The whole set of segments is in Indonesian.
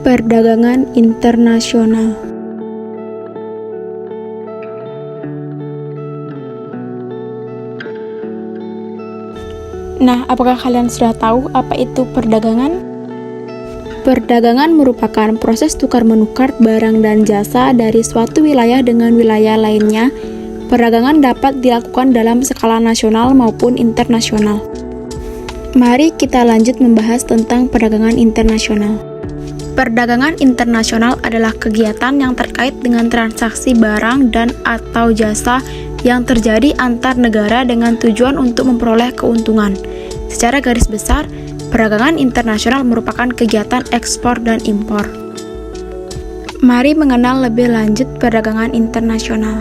Perdagangan internasional. Nah, apakah kalian sudah tahu apa itu perdagangan? Perdagangan merupakan proses tukar-menukar barang dan jasa dari suatu wilayah dengan wilayah lainnya. Perdagangan dapat dilakukan dalam skala nasional maupun internasional. Mari kita lanjut membahas tentang perdagangan internasional. Perdagangan internasional adalah kegiatan yang terkait dengan transaksi barang dan atau jasa yang terjadi antar negara dengan tujuan untuk memperoleh keuntungan. Secara garis besar, perdagangan internasional merupakan kegiatan ekspor dan impor. Mari mengenal lebih lanjut perdagangan internasional.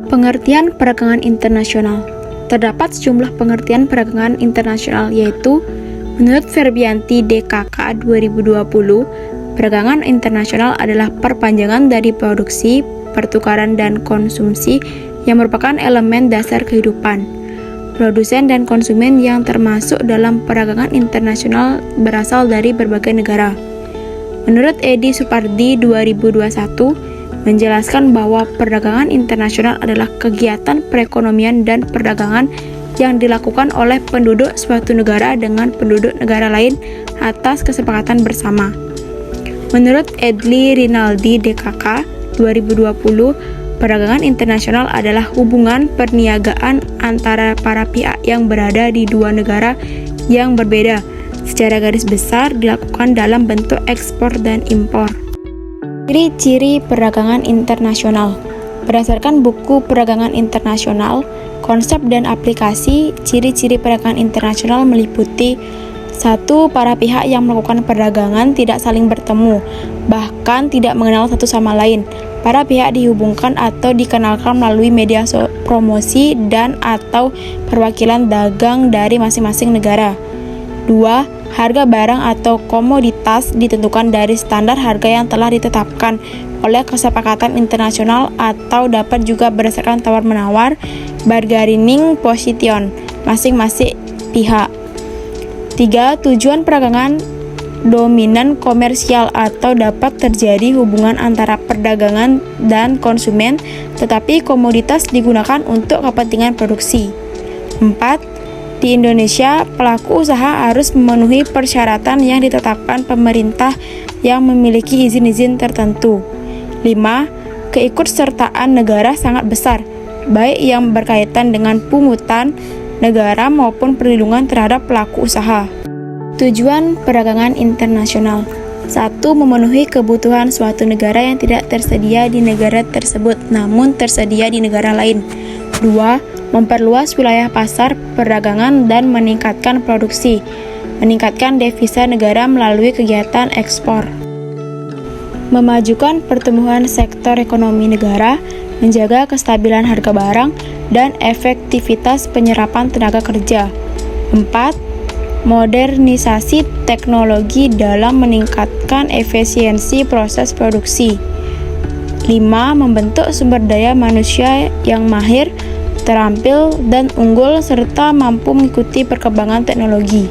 Pengertian perdagangan internasional. Terdapat sejumlah pengertian perdagangan internasional, yaitu menurut Ferbianti DKK 2020, perdagangan internasional adalah perpanjangan dari produksi, pertukaran, dan konsumsi yang merupakan elemen dasar kehidupan. Produsen dan konsumen yang termasuk dalam perdagangan internasional berasal dari berbagai negara. Menurut Edi Supardi 2021, menjelaskan bahwa perdagangan internasional adalah kegiatan perekonomian dan perdagangan yang dilakukan oleh penduduk suatu negara dengan penduduk negara lain atas kesepakatan bersama. Menurut Edli Rinaldi DKK 2020, perdagangan internasional adalah hubungan perniagaan antara para pihak yang berada di dua negara yang berbeda. Secara garis besar dilakukan dalam bentuk ekspor dan impor. Ciri-ciri perdagangan internasional. Berdasarkan buku Perdagangan Internasional, konsep dan aplikasi, ciri-ciri perdagangan internasional meliputi 1. Para pihak yang melakukan perdagangan tidak saling bertemu, bahkan tidak mengenal satu sama lain. Para pihak dihubungkan atau dikenalkan melalui media promosi dan atau perwakilan dagang dari masing-masing negara. 2. Harga barang atau komoditas ditentukan dari standar harga yang telah ditetapkan oleh kesepakatan internasional atau dapat juga berdasarkan tawar-menawar bargaining position masing-masing pihak. 3. Tujuan perdagangan dominan komersial atau dapat terjadi hubungan antara perdagangan dan konsumen, tetapi komoditas digunakan untuk kepentingan produksi. 4. Di Indonesia, pelaku usaha harus memenuhi persyaratan yang ditetapkan pemerintah yang memiliki izin-izin tertentu. 5. Keikutsertaan negara sangat besar, baik yang berkaitan dengan pungutan negara maupun perlindungan terhadap pelaku usaha. Tujuan perdagangan internasional. 1. Memenuhi kebutuhan suatu negara yang tidak tersedia di negara tersebut, namun tersedia di negara lain. 2. Memperluas wilayah pasar perdagangan dan meningkatkan produksi, meningkatkan devisa negara melalui kegiatan ekspor. Memajukan pertumbuhan sektor ekonomi negara, menjaga kestabilan harga barang, dan efektivitas penyerapan tenaga kerja. 4. Modernisasi teknologi dalam meningkatkan efisiensi proses produksi. 5. Membentuk sumber daya manusia yang mahir, terampil, dan unggul serta mampu mengikuti perkembangan teknologi.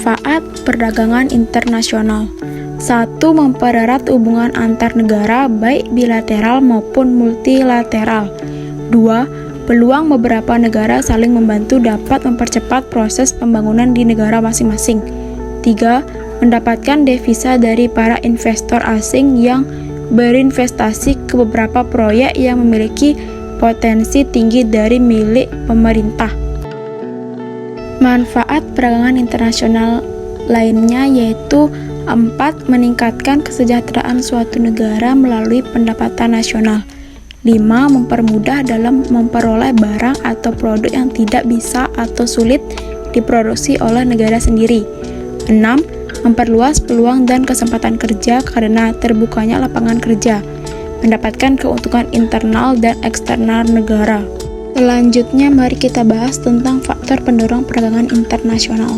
Manfaat perdagangan internasional. 1. Mempererat hubungan antar negara baik bilateral maupun multilateral. 2. Peluang beberapa negara saling membantu dapat mempercepat proses pembangunan di negara masing-masing. 3. Mendapatkan devisa dari para investor asing yang berinvestasi ke beberapa proyek yang memiliki potensi tinggi dari milik pemerintah. Manfaat perdagangan internasional lainnya yaitu 4. Meningkatkan kesejahteraan suatu negara melalui pendapatan nasional. 5. Mempermudah dalam memperoleh barang atau produk yang tidak bisa atau sulit diproduksi oleh negara sendiri. 6. Memperluas peluang dan kesempatan kerja karena terbukanya lapangan kerja. Mendapatkan keuntungan internal dan eksternal negara. Selanjutnya, mari kita bahas tentang faktor pendorong perdagangan internasional.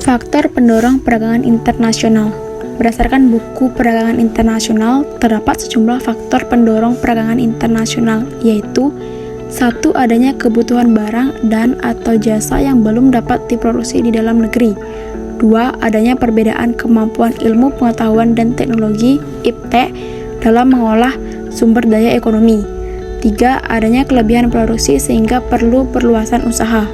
Faktor pendorong perdagangan internasional. Berdasarkan buku Perdagangan Internasional, terdapat sejumlah faktor pendorong perdagangan internasional, yaitu 1. Adanya kebutuhan barang dan atau jasa yang belum dapat diproduksi di dalam negeri. 2. Adanya perbedaan kemampuan ilmu pengetahuan dan teknologi (IPTE) dalam mengolah sumber daya ekonomi. 3. Adanya kelebihan produksi sehingga perlu perluasan usaha.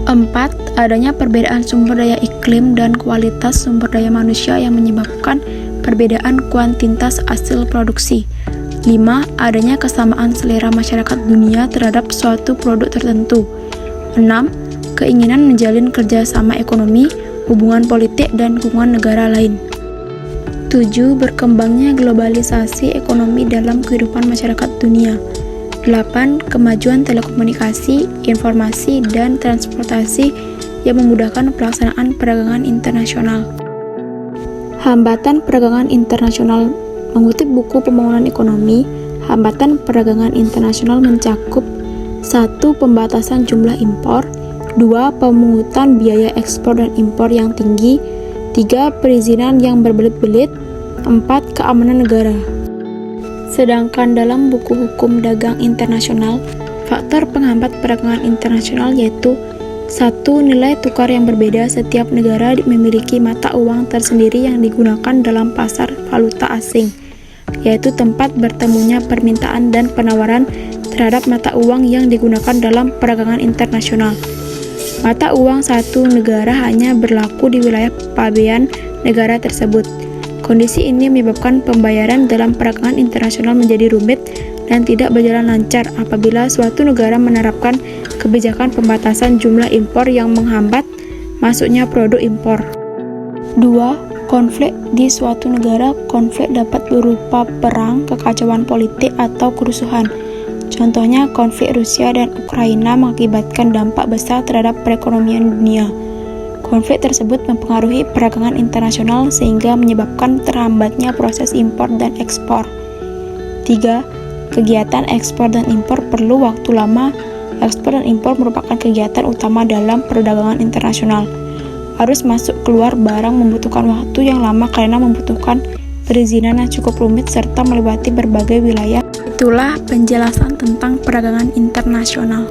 4. Adanya perbedaan sumber daya iklim dan kualitas sumber daya manusia yang menyebabkan perbedaan kuantitas hasil produksi. 5. Adanya kesamaan selera masyarakat dunia terhadap suatu produk tertentu. 6. Keinginan menjalin kerjasama ekonomi, hubungan politik, dan hubungan negara lain. 7. Berkembangnya globalisasi ekonomi dalam kehidupan masyarakat dunia. 8. Kemajuan telekomunikasi, informasi, dan transportasi yang memudahkan pelaksanaan perdagangan internasional. Hambatan perdagangan internasional. Mengutip buku Pembangunan Ekonomi, hambatan perdagangan internasional mencakup 1. Pembatasan jumlah impor, 2. Pemungutan biaya ekspor dan impor yang tinggi, 3. Perizinan yang berbelit-belit, 4. Keamanan negara. Sedangkan dalam buku Hukum Dagang Internasional, faktor penghambat perdagangan internasional yaitu 1. Nilai tukar yang berbeda. Setiap negara memiliki mata uang tersendiri yang digunakan dalam pasar valuta asing, yaitu tempat bertemunya permintaan dan penawaran terhadap mata uang yang digunakan dalam perdagangan internasional. Mata uang satu negara hanya berlaku di wilayah pabean negara tersebut. Kondisi ini menyebabkan pembayaran dalam perdagangan internasional menjadi rumit dan tidak berjalan lancar apabila suatu negara menerapkan kebijakan pembatasan jumlah impor yang menghambat masuknya produk impor. 2. Konflik di suatu negara. Konflik dapat berupa perang, kekacauan politik, atau kerusuhan. Contohnya, konflik Rusia dan Ukraina mengakibatkan dampak besar terhadap perekonomian dunia. Konflik tersebut mempengaruhi perdagangan internasional sehingga menyebabkan terhambatnya proses impor dan ekspor. 3. Kegiatan ekspor dan impor perlu waktu lama. Ekspor dan impor merupakan kegiatan utama dalam perdagangan internasional. Arus masuk keluar barang membutuhkan waktu yang lama karena membutuhkan perizinan yang cukup rumit serta melewati berbagai wilayah. Itulah penjelasan tentang perdagangan internasional.